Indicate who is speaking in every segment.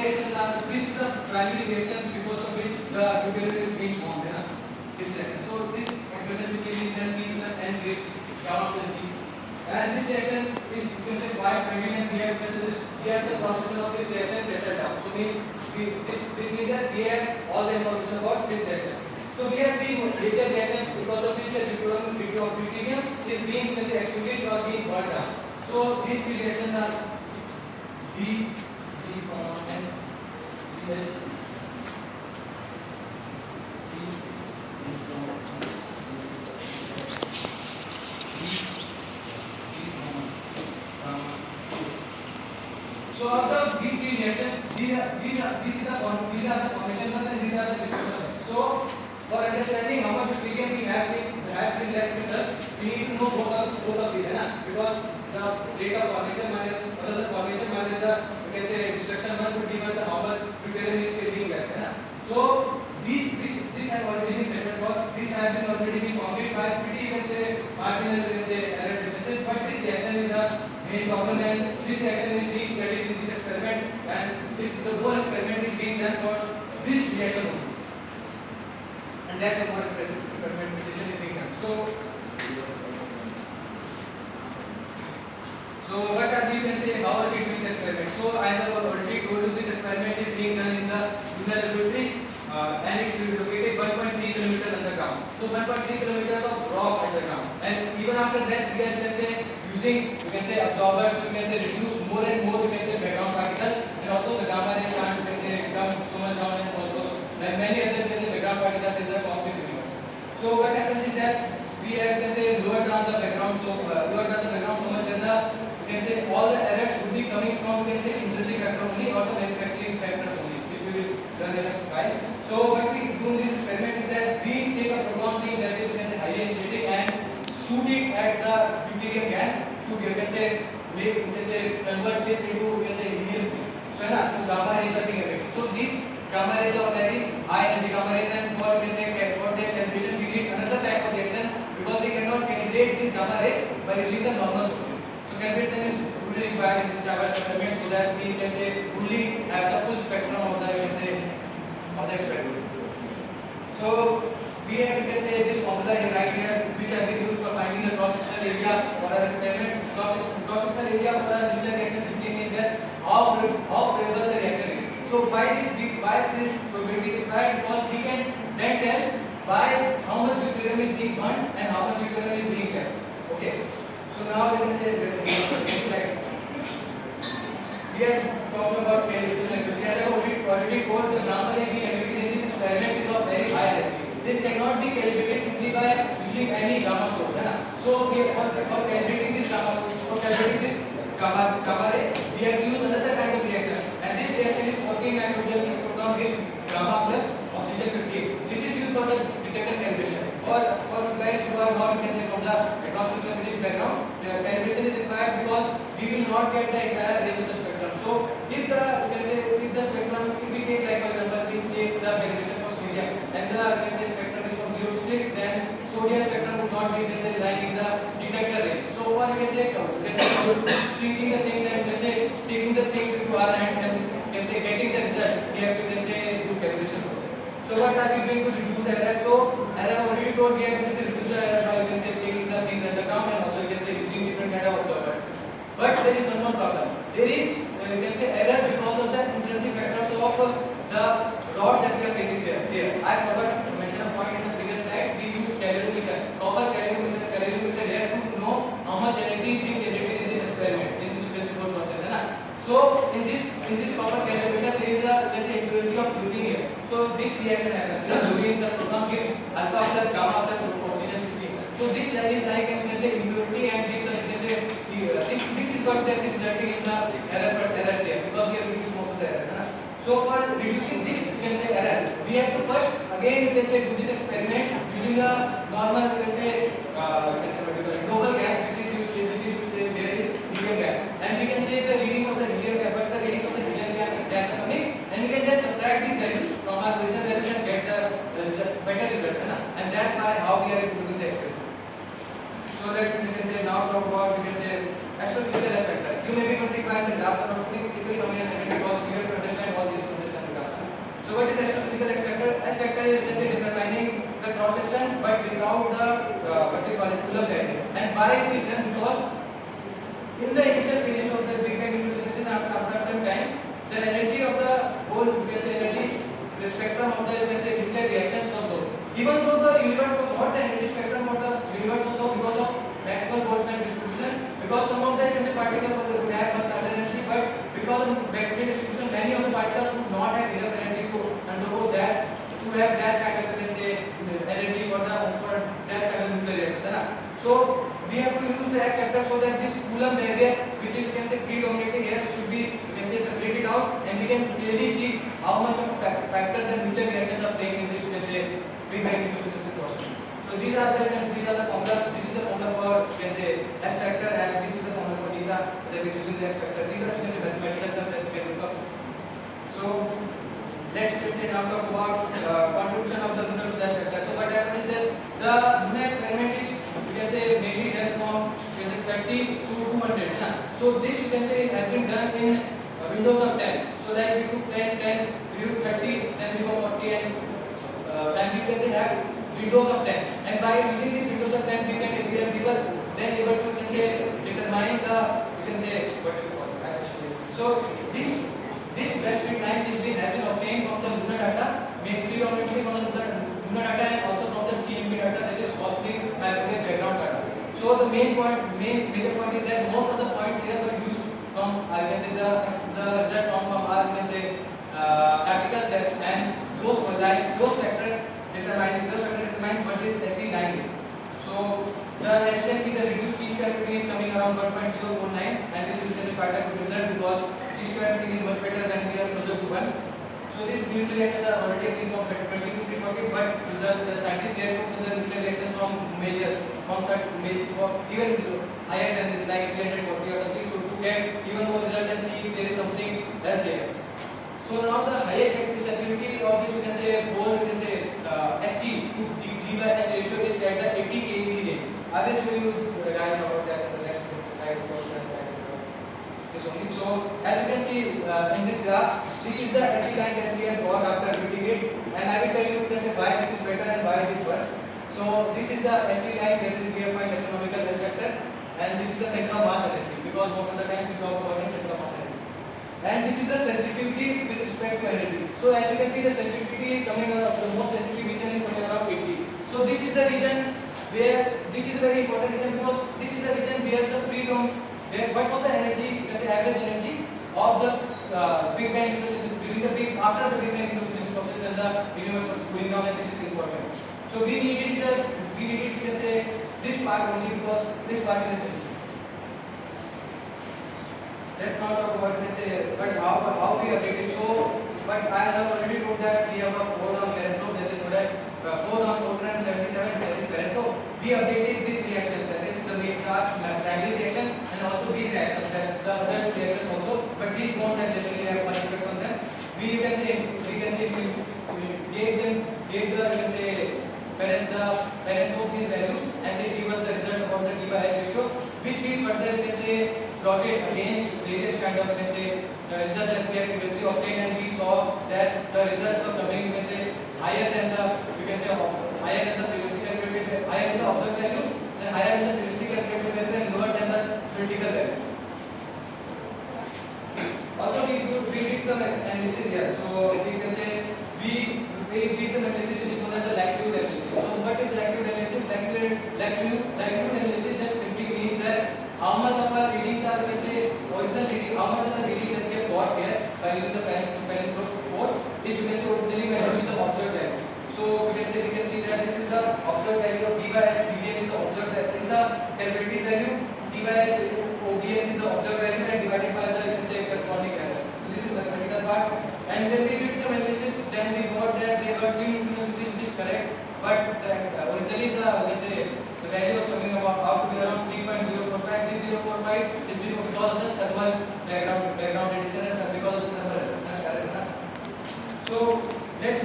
Speaker 1: reactions are, this is the primary reactions because of which the deuterium is being formed, है ना, this reaction. So this expression will give me then B plus N gives gamma plus G. And this reaction is, you can say, quite steady, and we have the process of this reaction settled down. So this means that we have all the information about this reaction. So we have three major reactions because of which the deuterium is being, you can say, extinguished or being burned down. So these three reactions are B, G, and CH. So out of these three reactions, these are the formation ones and these are the discussion ones. So for understanding how much deuterium we have been left with us, we need to know both of these, है ना? Because the rate of formation minus the formation minus the, you can say, destruction one would give us the how much deuterium is still being left, है ना? So this has already been settled for. This has been already been formed by pretty, you can say, marginal, you can say, error differences. But this reaction is a main problem, and this reaction is being studied in this experiment, and the whole experiment is being done for this reaction only. And that's the whole experimentation is being done. So what are we, you can say, how are we doing the experiment? So as I was already told you, this experiment is being done in the lunar laboratory, and it's located 1.3 kilometers underground. So 1.3 kilometers of rock underground, and even after that we are, you can say, using, you can say, absorbers to, you can say, reduce more and more, you can say, background particles, and also the gamma rays can't, you can say, come so much down, and also like many other, you can say, background particles in the cosmic universe. So what happens is that we have, you can say, lowered down the background so much that the, you can say, all the errors would be coming from, you can say, intrinsic factor only or the manufacturing factors only, if we will run enough while. So what we do in this experiment is that we take a proton beam that is, you can say, highly energetic and shoot it at the deuterium gas to, you can say, make, you can say, convert this into, you can say, helium. So so gamma rays are being emitted. So these gamma rays are very high energy gamma rays, and for, you can say, for their calibration we need another type of reaction because we cannot calibrate these gamma rays by using the normal sources. So calibration is truly required in this type of experiment so that we can say truly have the full spectrum of the, you can say, of the experiment. So we have, you can say, this formula here right here which have been used for finding the cross-sectional area for our experiment. Cross-sectional area for our linear reaction simply means that how probable the reaction is. So why this probability is required? Because we can then tell by how much deuterium is being burned and how much deuterium is being kept. Okay. So now we can say this slide. We are talking about calibration accuracy. As I already told, the gamma ray being emitted in this experiment is of very high energy. This cannot be calibrated simply by using any gamma source. So for calibrating this gamma ray, we have to use another kind of reaction, and this reaction is 14 nitrogen proton gives gamma plus oxygen 58. This is used for the detector calibration. For guys who are not, you can say, from the atomic physics background, the calibration is required because we will not get the entire range of the spectrum. So if the, you can say, if the spectrum, if we take, like, for example, we take the calibration for cesium and the, you can say, spectrum is from 0 to 6, then sodium spectrum would not be, you can say, lying in the detector range. So for, you can say, shrinking the things and, you can say, taking the things into our hand and, you can say, getting the result, we have to, you can say, do calibration process. So what are we doing to reduce the error? So as I already told, we have to reduce the error by, you can say, taking the things underground and also, you can say, using different kind of observers. But there is one more problem. There is, you can say, error because of the intrinsic factors of the rods that we are placing here. I forgot to mention a point in the previous slide. We use calorimeter, copper calorimeter here to know how much energy is being generated in this experiment, in this principal process. So in this copper calorimeter there is a, let's say, impurity of fluorine here. So this reaction happens. Fluorine, the proton gives alpha plus gamma plus oxygen 16. So this is like, you can say, impurity, and gives us, you can say, this is what that is resulting in the error here because we have reduced most of the errors. So for reducing this, you can say, error, we have to first again, you can say, do this experiment using a normal, you can say, noble gas which is used there is helium gas, and we can say the readings of the helium gas, but the readings of the helium gas are coming, and we can just subtract these values from our original values and get the better results, and that's why how we are able to do the experiment. So let's, you can say, now talk about, you can say, astrophysical aspects. You may be going to find the graphs are not, it will come in a second because we have to understand all these out the what we call it Coulomb diagram. And why it is done? Because in the initial phases of the Big Bang nuclear after some time, the energy of the whole energy, the spectrum of the nuclear reactions was low. Even though the universe was not the energy spectrum of the universe was low because of Maxwell-Boltzmann distribution, because some of the particles would have much larger energy, but because of Maxwell distribution, many of the particles would not have enough energy to undergo that, to have that kind of energy for that kind of nuclear reaction. So we have to use the S factor so that this Coulomb barrier, which is predominating here, should be separated out, and we can clearly see how much of a factor the nuclear reactions are playing in this Big Bang nucleosynthesis process. So these are the formulas. This is the formula for S factor, and this is the formula for theta that is using the S factor. These are mathematical terms that we can look up. So let's now talk about contribution of the lunar to the S factor. So what happens is that the lunar experiment is mainly done from 30 to 200. So this has been done in windows of 10. So like we took 10, we took 30, then we go 40, and then we have windows of 10. And by using these windows of 10, we are able to determine the what we call it actually. So this best fit line has been obtained from the lunar data, predominantly from the lunar data and also from the CMB data, that is cosmic microwave background data. So the major point is that most of the points here were used from the result from our practical test, and those factors determine what is SE line. So as you can see, the reduced T square is coming around 1.049, and this is quite a good result because T square is much better when we are closer to 1. So these nuclear reactions are already been from 20 to 340, but the scientists they took the nuclear reactions from even higher than this, like 340 or something. So to get even more result and see if there is something else here. So now the highest active sensitivity of this whole SC to D by H ratio is at the 80 keV range. I will show you guys about that in the next slide. This only. So as you can see in this graph, this is the SC line that we have got after building it, and I will tell you why this is better and why it is worse. So this is the SC line that we have find astronomical S factor, and this is the center of mass energy, because most of the time we talk about the center of mass energy. And this is the sensitivity with respect to energy. So as you can see, the sensitivity is coming around, the most sensitive region is coming around 80. So this is the region where, this is a very important region, because this is the region where the what was the energy, average energy of the Big Bang after the Big Bang nucleosynthesis process, when the universe was cooling down, and this is important. So we needed this part only, because this part is essential. Let's now talk about but how we update it. So, but I have already told that we have a code on Parento, that is code on 477, that is Parento. We updated this reaction, that is the primary reaction, and also these reactions, that the other reactions also, but these bonds are generally have one effect on them. We gave the Parento these values, and they give us the result about the D by H ratio, which we further plotted against various kind of results that we have previously obtained, and we saw that the results were coming higher than the previously calculated, higher than the observed value, and higher than the previously calculated value, and lower than the theoretical value. Also we did some analysis here. So we can say we did some analysis which is known as the likelihood analysis. So what is likelihood analysis? Likelihood analysis just simply means that how much of our readings are original reading, how much of the reading that we have got here by using the Parento code is originally valued with the observed value. So we can see that this is the observed value of D by H, median is the observed value, is the calculated value, D by H ODS is the observed value, and divided by the corresponding error. So this is the mathematical part. And when we did some analysis, then we got that there were 3 nucleons which is correct, but originally the value was coming about how to be around 3.045. This 0.45 is because of the thermal background radiation and because of the thermal error. So let's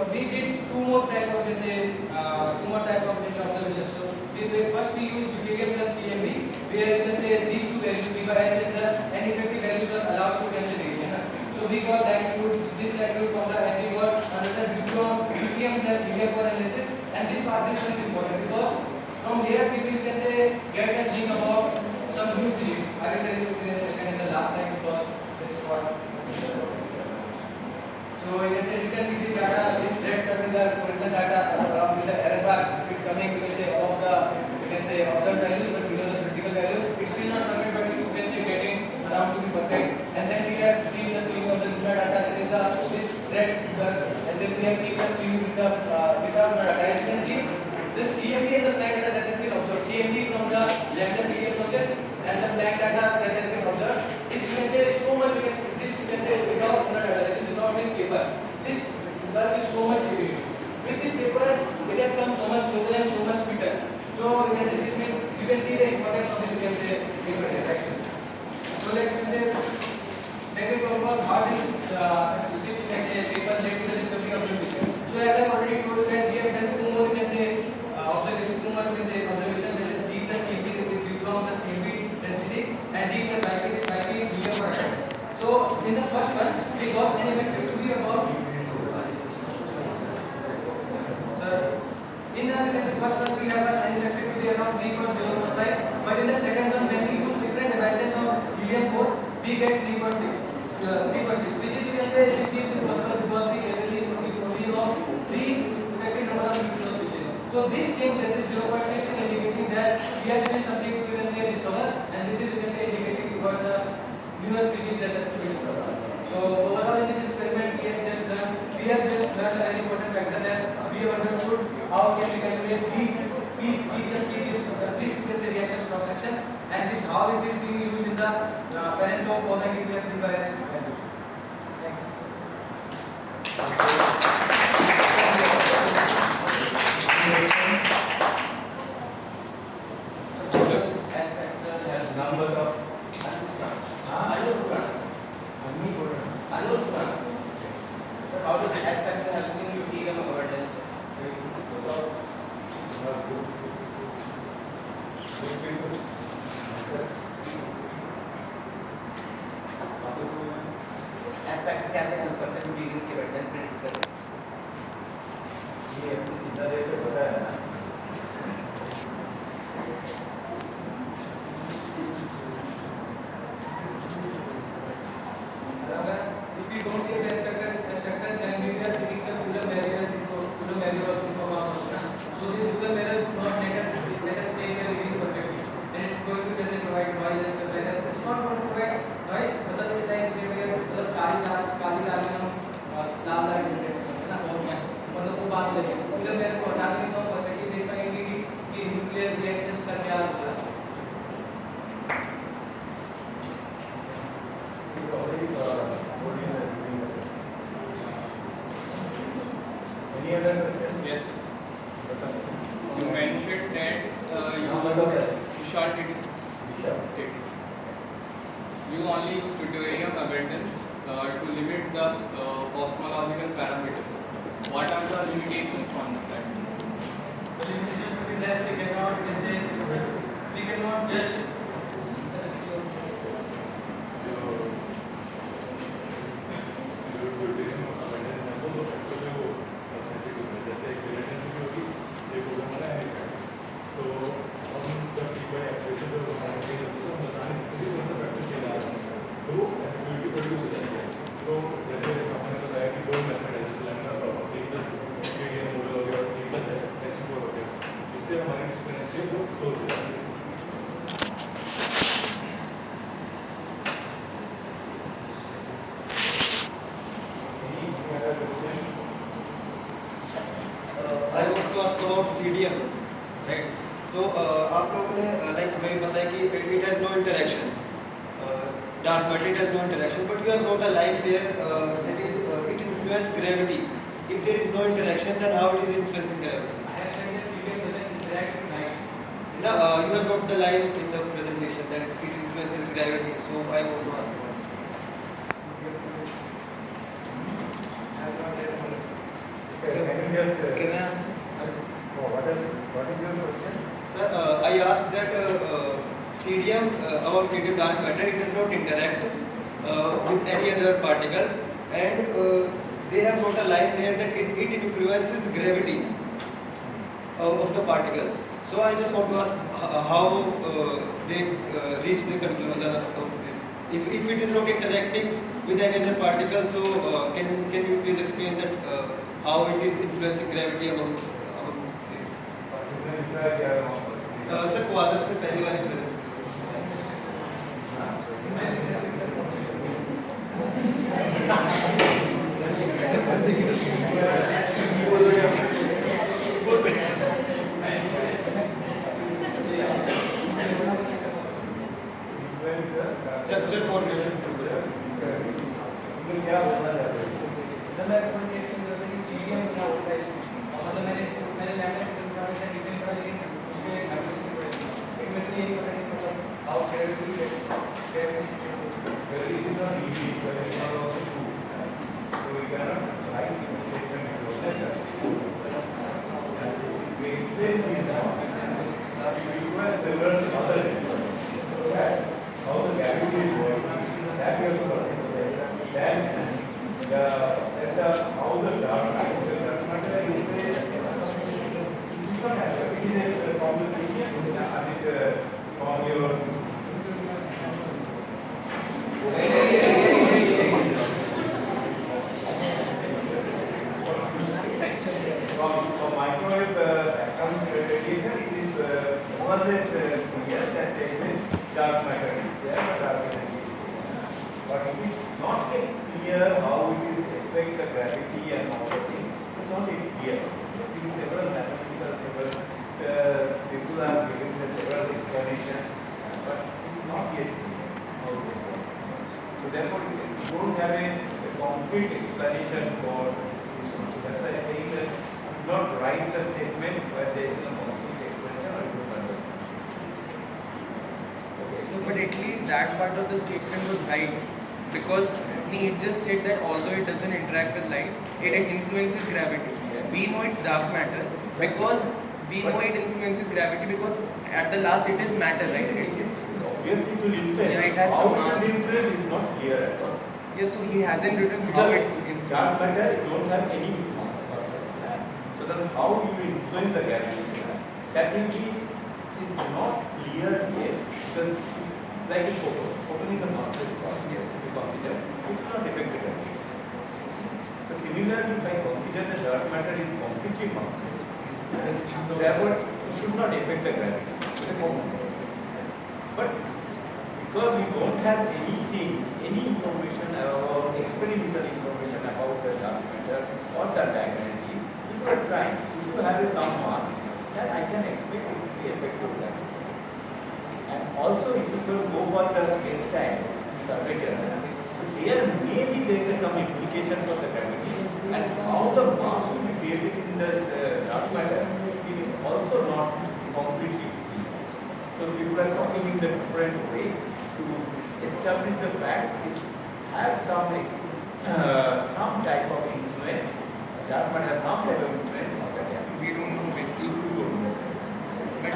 Speaker 1: we did two more type of observations. So first we used deuterium plus CMB, where these two values D by H and effective values are allowed to vary. So we got this likelihood from the, and we got another deuterium plus helium for analysis, and this part is From here we will, you can say, get a link about some new physics. I will tell you in a second in the last time because this is what. So you can see this data, this red terminal original data around with the error bar. It's coming, you can say, above the, you can say, observed value, but below the critical value. It's still not perfect, but it's, you can say, getting around to be perfect. And then we have three the string of the original data. That is this red curve. And then we have three the string with the without the data. As you can see, this CMD and the black data that has been observed. CMD from the lambda CDF process and the black data that has been observed. This, you can say, so much, you can, this you can say without the data. That is without this paper. This curve is so much bigger. With this paper, it has come so much closer and so much quicker. So you can say this means you can see the importance of this, you can say, paper interaction. So let's say let me talk about how this you can say paper led to the discovery of new picture. So as I already told you that we have done two more, you can say, observation, two more, you can say, observation, that is D plus CMB with U plus CMB density and D plus YP is meter per second. So in the first one, we got an effective to be about. In the first one, we have an effective to be around 3.015, but in the second one, when we use different abundance of helium-4, we get 3.6, which is, you can say, which is possible because we only know 3 effective number of neutrino species. So this change, that is 0.6, is indicating that we are still something to, you can say, discover, and this is, you can say, indicating towards the newer species that has to be discovered. So overall in this experiment we have just learned a very important factor that we have understood how can we calculate this reaction cross section, and this how it is being used in the parentopolynucleus difference values.
Speaker 2: How does S factor help in deuterium abundance? S factor कैसे help करता है deuterium की abundance predict करने?
Speaker 3: ये इतना देर तो पता है ना।
Speaker 1: If we don't take the S factor, then we are taking the Coulomb barrier, so this Coulomb barrier would not let us take the reading perfectly, and it's going to just provide noise and stuff like that. It's not going to provide noise, but it's like we are काली लाल हम लाल light generate करते हैं ना, बहुत में मतलब वो बात है Coulomb barrier को हटा देंगे तो परफेक्टली देख पाएंगे कि न्यूक्लियर रिएक्शंस का क्या होता है.
Speaker 3: Any other question?
Speaker 4: Yes. You mentioned that short it is you only use deuterium abundance to limit the cosmological parameters. What are the limitations on that?
Speaker 1: The limitations will be that we cannot just
Speaker 5: I want to ask about CDM, right? So आप लोगों ने like हमें बताया कि it has no interactions, dark matter it has no interaction, but you have wrote a line there that is it influences gravity. If there is no interaction, then how it is influencing gravity?
Speaker 1: I have said that CDM doesn't interact with light.
Speaker 5: No, you have wrote the line in the presentation that it influences gravity. So I want to ask about.
Speaker 3: Can
Speaker 2: I answer?
Speaker 3: what is your question?
Speaker 5: Sir, I asked that CDM, our CDM dark matter, it does not interact with any other particle, and they have wrote a line there that it influences gravity of the particles. So I just want to ask how they reach the conclusion of this. If it is not interacting with any other particle, so can you please explain that how it is influencing gravity among this? Sir quasar से पहली वाली present. Structure formation.
Speaker 3: क्या बोलना चाहते हैं?
Speaker 1: Sir मैं explanation करता हूं कि सीडीएम क्या होता है इसमें। और मतलब मैंने लैमिनेट करना है डिटेल का, लेकिन उसके मैथमेटिक्स पढ़े थे। लेकिन मुझे ये पता नहीं मतलब how gravity
Speaker 3: It is not easy, but it is not also true. So we cannot write in a statement as well as that. We explain this now. We require several other experiments. Okay? How the gravity is working, that we have to understand. Then how the dark matter is a conversation and it's from your from microwave radiation, it is more or less clear that there is a dark matter is there, but dark energy is there. But it is not yet clear how it is affect the gravity and all the things. It is not yet clear. It is several mathematical, several people are giving the several explanations, but it is not yet clear how it is working. So therefore, we don't have a concrete explanation for this one. So that's why I am saying that do not write the statement where there is no concrete explanation or you don't understand. Okay.
Speaker 6: So, but at least that part of the statement was right, because it just said that although it doesn't interact with light, it influences gravity.
Speaker 3: Yes.
Speaker 6: We know it's dark matter because we know it influences gravity because at the last it is matter, right?
Speaker 3: Obviously, it will influence.
Speaker 6: Yeah, it has
Speaker 3: how
Speaker 6: some
Speaker 3: it
Speaker 6: mass.
Speaker 3: will influence is not clear at all.
Speaker 6: Yes, so he hasn't written how it
Speaker 3: Because dark
Speaker 6: influences.
Speaker 3: matter don't have any mass. So then how you will influence the gravity? Technically, is not clear yet because like a photon. Photon is a massless particle. Yes, if you consider, it will not affect the gravity. So similarly, if I consider the dark matter is completely massless, so therefore it should not affect the gravity. It's a common sense. But because we don't have anything, any information or experimental information about the dark matter or the dark energy, if you are trying, if you have some mass, then I can expect it to be effective that. And also if you go for the space-time curvature, there maybe there is some implication for the gravity and how the mass will be created in the dark matter, it is also not completely clear. So people are talking in the different way to establish the fact it have some type of influence. Dark matter has some type of influence on the gravity.
Speaker 6: We don't know which. But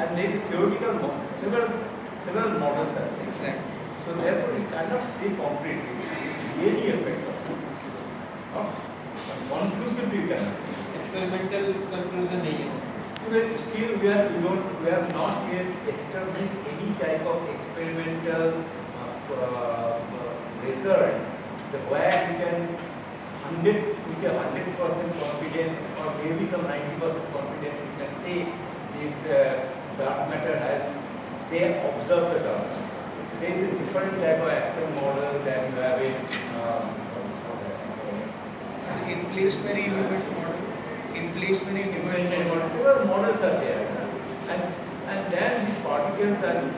Speaker 3: And there is theoretical several models are there.
Speaker 6: exactly.
Speaker 3: So therefore you cannot say concretely it's really effective. No? Conclusively you cannot.
Speaker 5: Experimental conclusion नहीं है.
Speaker 3: But still we have not yet established any type of experimental result where we can with a 100% confidence or maybe some 90% confidence we can say this dark matter has they observe the dark matter. There is a different type of action model than you have in
Speaker 6: So the inflationary universe model, inflationary universe model.
Speaker 3: several models are there, and then these particles and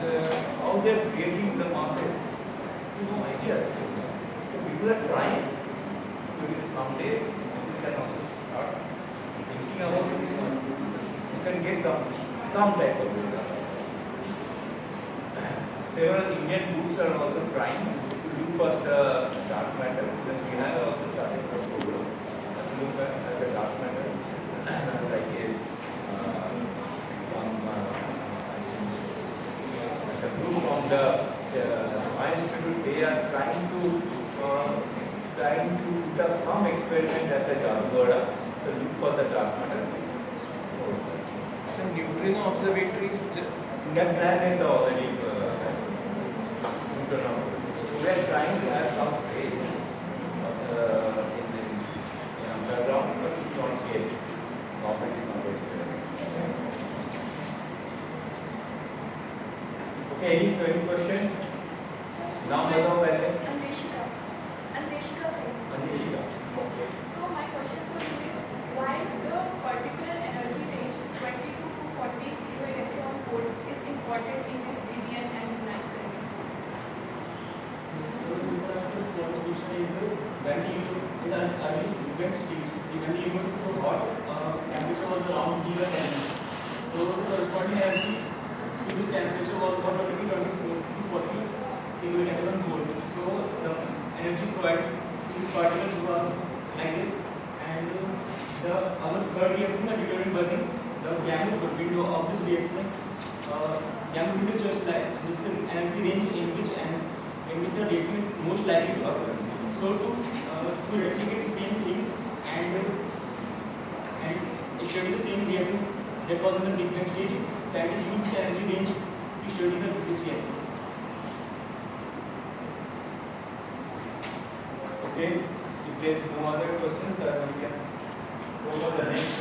Speaker 3: how they are creating the masses. No ideas. People are trying. Maybe someday you can also start thinking about this one. You can get some type of result. Several Indian groups are also trying to look for the dark matter. Because we have also started the program to look at the dark matter, like the group from the Science Institute. They are trying to put up some experiment at the Jadugada to look for the dark matter.
Speaker 6: So So neutrino observatory.
Speaker 3: That plan is already so we are trying to have some space in underground, but it's not yet. Government is not yet. Okay, any questions? Now, बताओ पहले.
Speaker 7: Anveshika. Anveshika side.
Speaker 3: Anishika. Okay.
Speaker 7: So my question for you is why the particular energy range 22 to 40 kilo electron volt is important in this baryon and lunar experiment?
Speaker 8: So simple answer for this question is when the universe in the early event stage, when the universe is so hot, temperature was around 0 Kelvin. So the corresponding energy to this temperature was about 24 to 40 kilo electron volt. So the energy provided to these particles was like this, and our third reaction, the deuterium burning, the gamma window of this reaction, gamma window just like this the energy range in which the reaction is most likely to occur. So to replicate the same thing and study the same reactions that was in the Big Bang stage, scientists use this energy range to study this reaction.
Speaker 3: Okay, if there is no other questions, we can go for the next